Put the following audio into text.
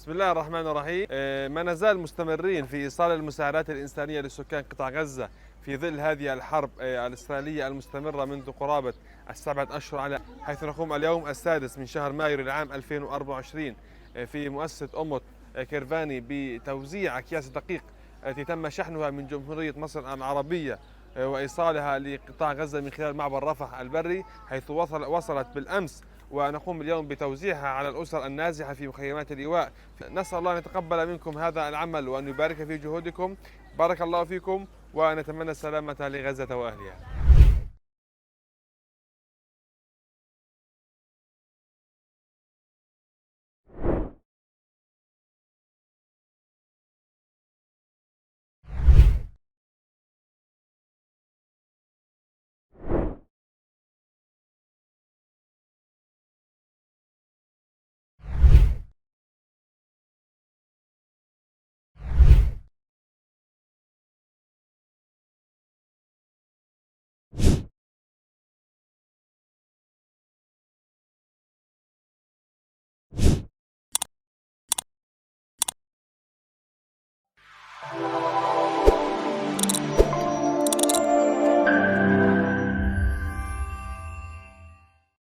بسم الله الرحمن الرحيم. ما نزال مستمرين في إيصال المساعدات الإنسانية لسكان قطاع غزة في ظل هذه الحرب الإسرائيلية المستمرة منذ قرابة السبعة أشهر، حيث نقوم اليوم السادس من شهر مايو للعام 2024 في مؤسسة أموت كيرفاني بتوزيع أكياس الدقيق التي تم شحنها من جمهورية مصر العربية وإيصالها لقطاع غزة من خلال معبر رفح البري، حيث وصلت بالأمس، ونقوم اليوم بتوزيعها على الأسر النازحة في مخيمات الإيواء. نسأل الله أن يتقبل منكم هذا العمل وأن يبارك في جهودكم. بارك الله فيكم، ونتمنى السلامة لغزة وأهلها.